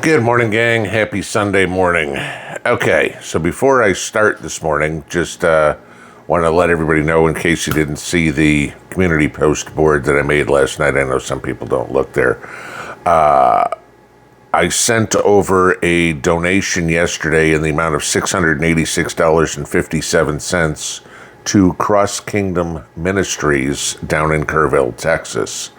Good morning, gang. Happy Sunday morning. Okay, so before I start this morning, just want to let everybody know, in case you didn't see the community post board that I made last night. I know some people don't look there. I sent over a donation yesterday in the amount of $686.57 to Cross Kingdom Ministries down in Carville, Texas.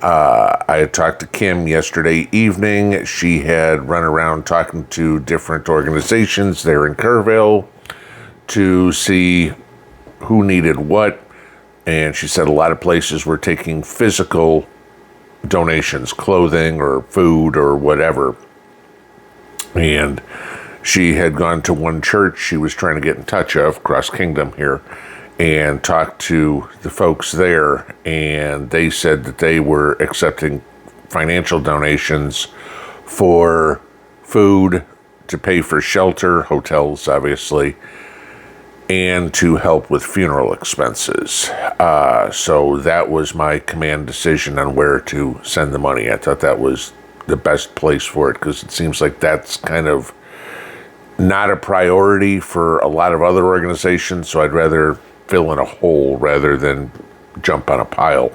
I had talked to Kim yesterday evening. She had run around talking to different organizations there in Carville to see who needed what. And she said a lot of places were taking physical donations, clothing or food or whatever. And she had gone to one church she was trying to get in touch of, Cross Kingdom here, and talked to the folks there, and they said that they were accepting financial donations for food, to pay for shelter, hotels obviously, and to help with funeral expenses. So that was my command decision on where to send the money. I thought that was the best place for it, because it seems like that's kind of not a priority for a lot of other organizations, so I'd rather fill in a hole rather than jump on a pile.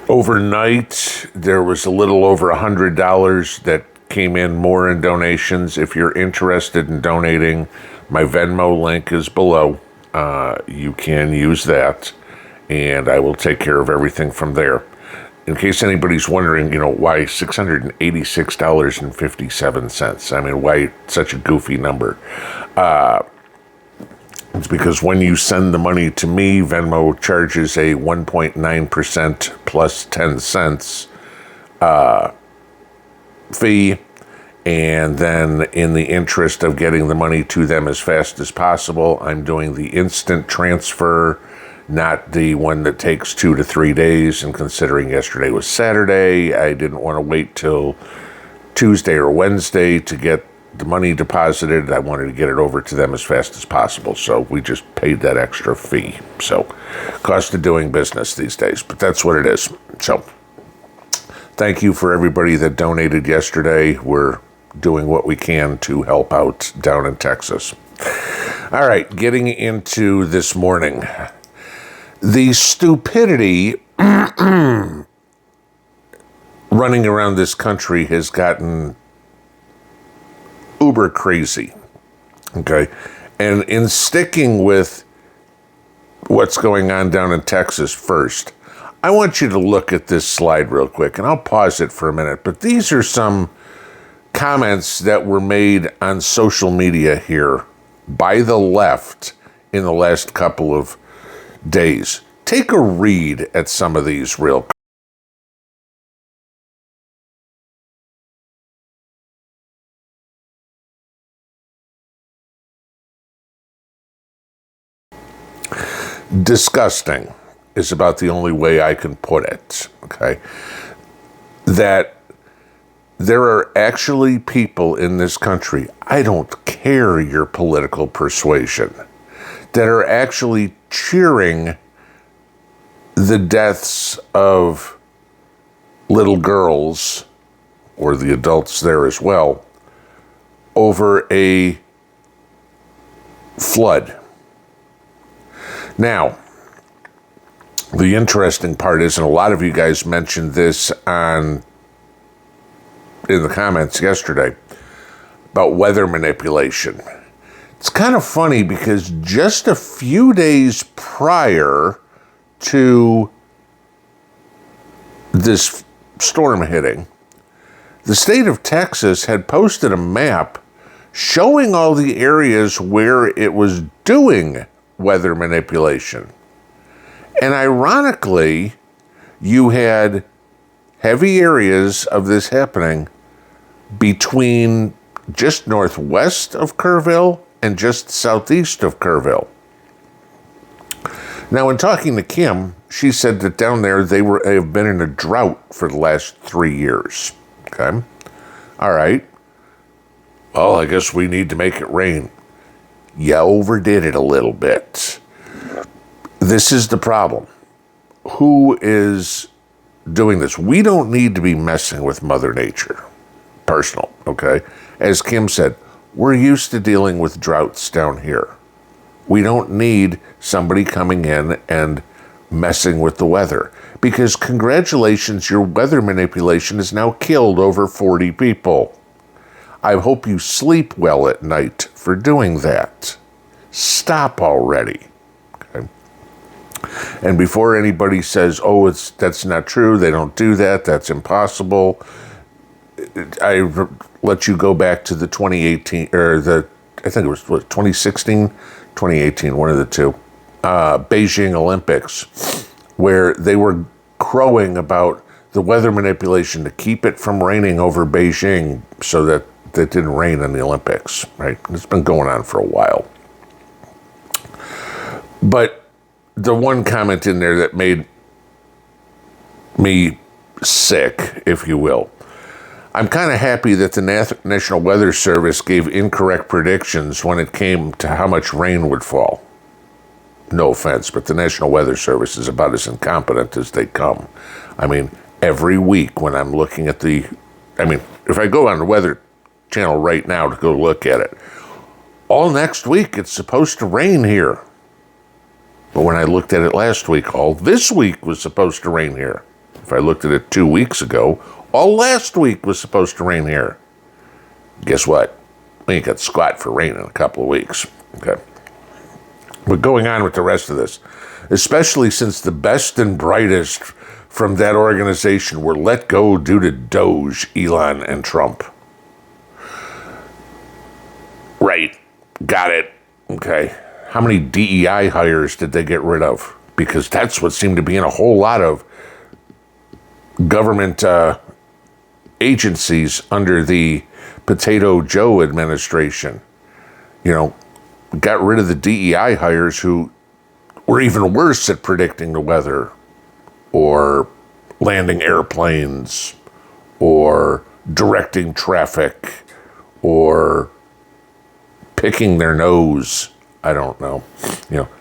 Overnight, there was a little over $100 that came in more in donations. If you're interested in donating, my Venmo link is below. You can use that, and I will take care of everything from there. In case anybody's wondering, why $686.57? I mean, why such a goofy number? It's because when you send the money to me, Venmo charges a 1.9% plus 10 cents fee. And then in the interest of getting the money to them as fast as possible, I'm doing the instant transfer, not the one that takes 2 to 3 days. And considering yesterday was Saturday, I didn't want to wait till Tuesday or Wednesday to get the money deposited. I wanted to get it over to them as fast as possible. So we just paid that extra fee. So cost of doing business these days, but that's what it is. So thank you for everybody that donated yesterday. We're doing what we can to help out down in Texas. All right, getting into this morning. The stupidity running around this country has gotten uber crazy, okay? And in sticking with what's going on down in Texas first, I want you to look at this slide real quick, and I'll pause it for a minute, but these are some comments that were made on social media here by the left in the last couple of days. Take a read at some of these real quick. Disgusting is about the only way I can put it, okay? That there are actually people in this country, I don't care your political persuasion, that are actually cheering the deaths of little girls, or the adults there as well, over a flood. Now, the interesting part is, and a lot of you guys mentioned this in the comments yesterday, about weather manipulation. It's kind of funny because just a few days prior to this storm hitting, the state of Texas had posted a map showing all the areas where it was doing weather manipulation. And ironically, you had heavy areas of this happening between just northwest of Carville and just southeast of Carville. Now, in talking to Kim, she said that down there they have been in a drought for the last 3 years. Okay? All right. Well, I guess we need to make it rain. You overdid it a little bit. This is the problem. Who is doing this. We don't need to be messing with Mother Nature. Personal, okay? As Kim said, we're used to dealing with droughts down here. We don't need somebody coming in and messing with the weather. Because congratulations, your weather manipulation has now killed over 40 people. I hope you sleep well at night for doing that. Stop already. Okay? And before anybody says, oh, that's not true, they don't do that, that's impossible, I let you go back to the 2018, or I think it was 2016, 2018, one of the two, Beijing Olympics, where they were crowing about the weather manipulation to keep it from raining over Beijing so that it didn't rain in the Olympics, right? It's been going on for a while. But the one comment in there that made me sick, if you will, I'm kind of happy that the National Weather Service gave incorrect predictions when it came to how much rain would fall. No offense, but the National Weather Service is about as incompetent as they come. I mean, every week when I'm looking at if I go on the Weather Channel right now to go look at it, all next week it's supposed to rain here. But when I looked at it last week, all this week was supposed to rain here. If I looked at it 2 weeks ago, all last week was supposed to rain here. Guess what? We ain't got squat for rain in a couple of weeks. Okay. But going on with the rest of this, especially since the best and brightest from that organization were let go due to Doge, Elon, and Trump. Right. Got it. Okay. How many DEI hires did they get rid of? Because that's what seemed to be in a whole lot of government agencies under the Potato Joe administration. Got rid of the DEI hires who were even worse at predicting the weather or landing airplanes or directing traffic or picking their nose. I don't know.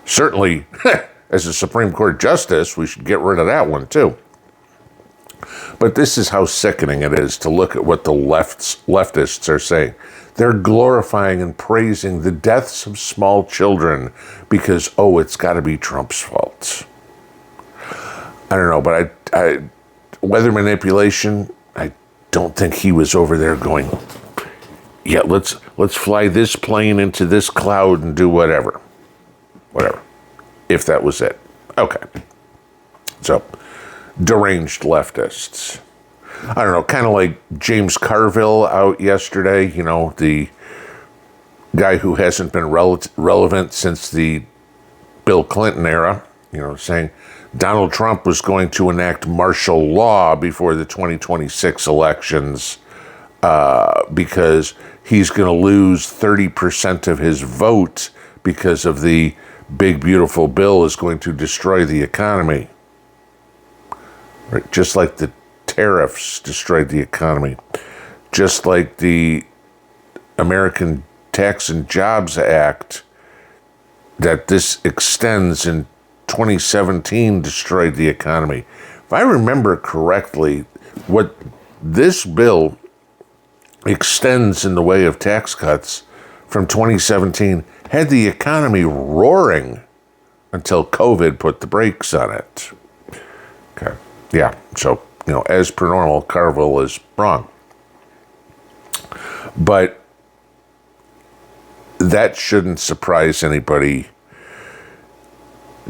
Certainly as a Supreme Court justice, we should get rid of that one too. But this is how sickening it is to look at what the leftists are saying. They're glorifying and praising the deaths of small children because, it's got to be Trump's fault. I don't know, but I weather manipulation, I don't think he was over there going, yeah, let's fly this plane into this cloud and do whatever. Whatever. If that was it. Okay. So, deranged leftists. I don't know, kind of like James Carville out yesterday, the guy who hasn't been relevant since the Bill Clinton era, saying Donald Trump was going to enact martial law before the 2026 elections because he's going to lose 30% of his vote because of the big, beautiful bill is going to destroy the economy. Right? Just like the tariffs destroyed the economy. Just like the American Tax and Jobs Act that this extends in 2017 destroyed the economy. If I remember correctly, what this bill extends in the way of tax cuts from 2017 had the economy roaring until COVID put the brakes on it. Okay. Yeah, so, as per normal, Carville is wrong. But that shouldn't surprise anybody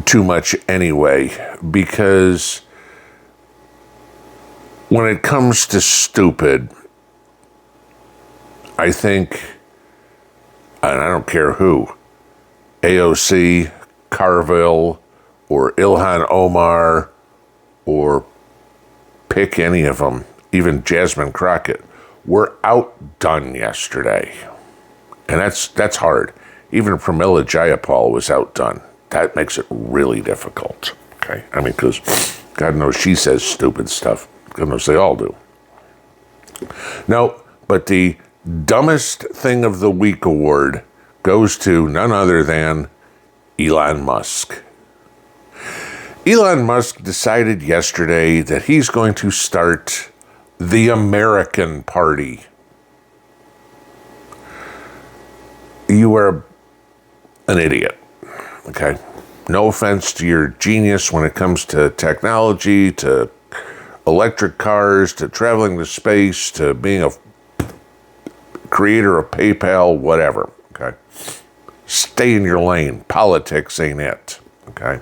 too much anyway, because when it comes to stupid, I think, and I don't care who, AOC, Carville, or Ilhan Omar, or pick any of them, even Jasmine Crockett, were outdone yesterday. And that's hard. Even Pramila Jayapal was outdone. That makes it really difficult. Okay? Because God knows she says stupid stuff. God knows they all do. No, but the dumbest thing of the week award goes to none other than Elon Musk. Elon Musk decided yesterday that he's going to start the American Party. You are an idiot, okay? No offense to your genius when it comes to technology, to electric cars, to traveling to space, to being a creator of PayPal, whatever, okay? Stay in your lane. Politics ain't it, okay?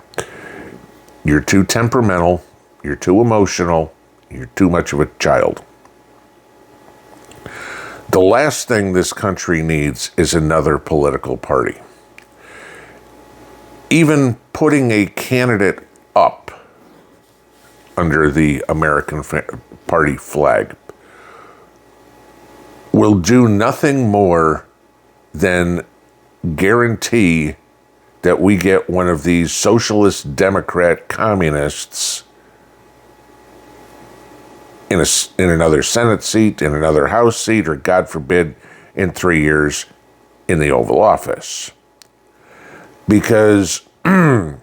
You're too temperamental, you're too emotional, you're too much of a child. The last thing this country needs is another political party. Even putting a candidate up under the American Party flag will do nothing more than guarantee that we get one of these socialist, Democrat, communists in another Senate seat, in another House seat, or God forbid, in 3 years in the Oval Office. Because when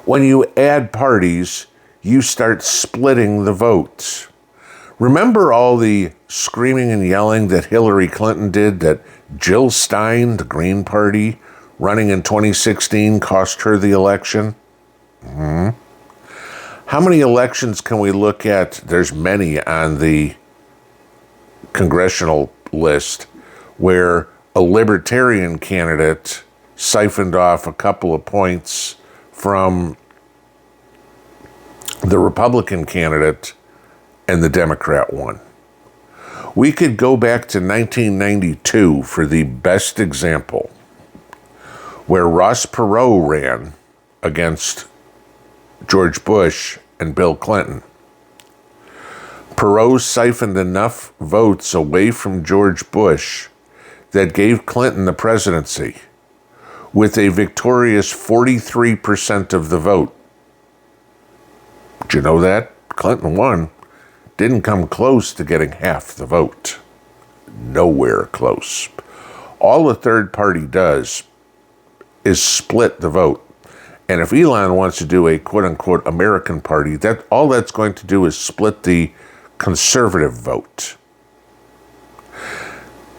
you add parties, you start splitting the votes. Remember all the screaming and yelling that Hillary Clinton did, that Jill Stein, the Green Party, running in 2016, cost her the election? Mm-hmm. How many elections can we look at? There's many on the congressional list where a libertarian candidate siphoned off a couple of points from the Republican candidate and the Democrat won. We could go back to 1992 for the best example, where Ross Perot ran against George Bush and Bill Clinton. Perot siphoned enough votes away from George Bush that gave Clinton the presidency with a victorious 43% of the vote. Did you know that? Clinton won. Didn't come close to getting half the vote. Nowhere close. All the third party does is split the vote. And if Elon wants to do a quote-unquote American party, all that's going to do is split the conservative vote.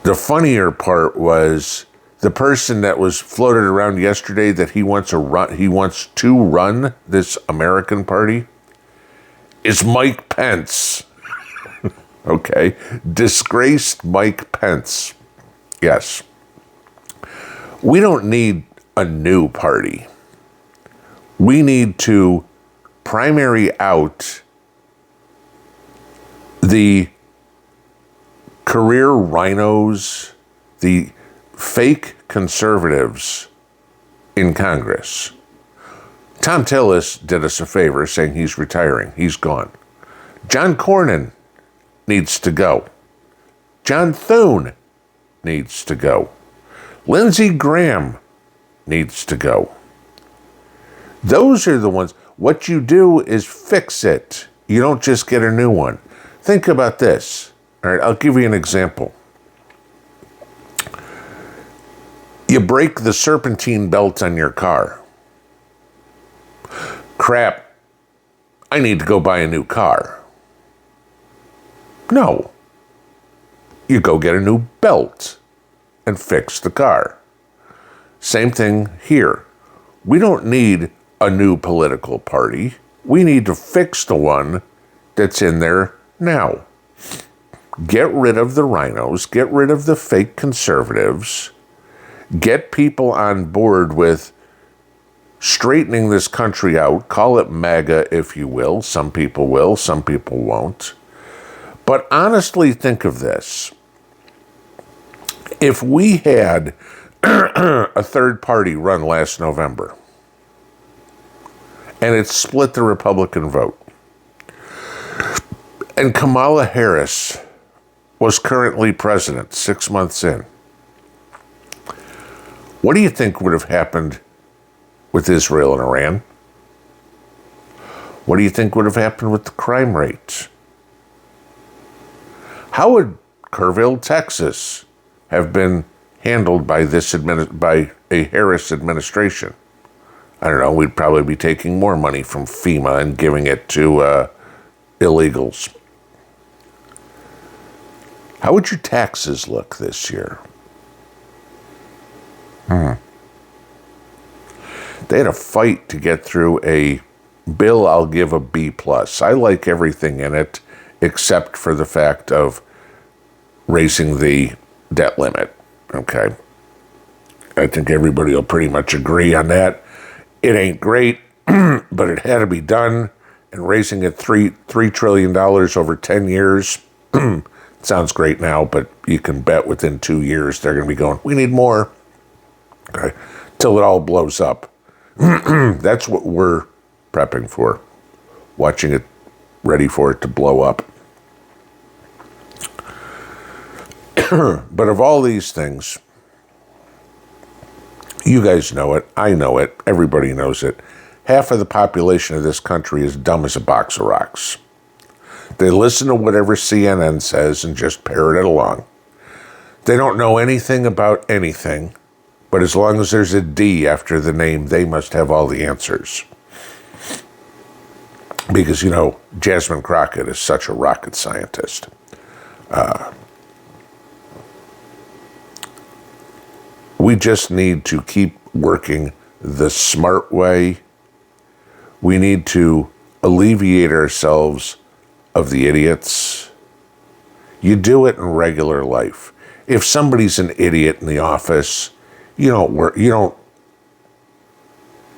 The funnier part was the person that was floated around yesterday that he wants to run this American party is Mike Pence. Okay? Disgraced Mike Pence. Yes. We don't need a new party. We need to primary out the career rhinos, the fake conservatives in Congress. Tom Tillis did us a favor saying he's retiring. He's gone. John Cornyn needs to go. John Thune needs to go. Lindsey Graham needs to go. Those are the ones. What you do is fix it. You don't just get a new one. Think about this. All right, I'll give you an example. You break the serpentine belt on your car. Crap, I need to go buy a new car. No. You go get a new belt and fix the car. Same thing here. We don't need a new political party. We need to fix the one that's in there now. Get rid of the rhinos, get rid of the fake conservatives, get people on board with straightening this country out. Call it MAGA if you will. Some people will, some people won't. But honestly, think of this. If we had a third party run last November, and it split the Republican vote, and Kamala Harris was currently president 6 months in, what do you think would have happened with Israel and Iran? What do you think would have happened with the crime rates? How would Carville, Texas, have been handled by by a Harris administration? I don't know, we'd probably be taking more money from FEMA and giving it to illegals. How would your taxes look this year? They had a fight to get through a bill I'll give a B+. I like everything in it except for the fact of raising the debt limit. Okay. I think everybody will pretty much agree on that. It ain't great, but it had to be done. And raising it $3 trillion over 10 years sounds great now, but you can bet within 2 years they're going to be going, we need more. Okay. Till it all blows up. That's what we're prepping for. Watching it, ready for it to blow up. But of all these things, you guys know it, I know it, everybody knows it. Half of the population of this country is dumb as a box of rocks. They listen to whatever CNN says and just parrot it along. They don't know anything about anything, but as long as there's a D after the name, they must have all the answers. Because, you know, Jasmine Crockett is such a rocket scientist. We just need to keep working the smart way. We need to alleviate ourselves of the idiots. You do it in regular life. If somebody's an idiot in the office, you don't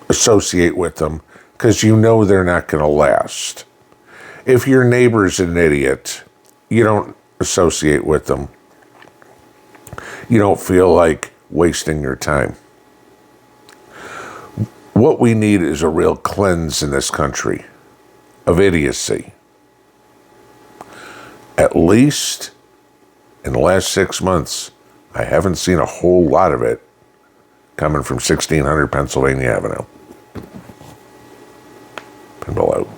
associate with them because you know they're not going to last. If your neighbor's an idiot, you don't associate with them. You don't feel like wasting your time. What we need is a real cleanse in this country of idiocy. At least in the last 6 months, I haven't seen a whole lot of it coming from 1600 Pennsylvania Avenue. Pinball out.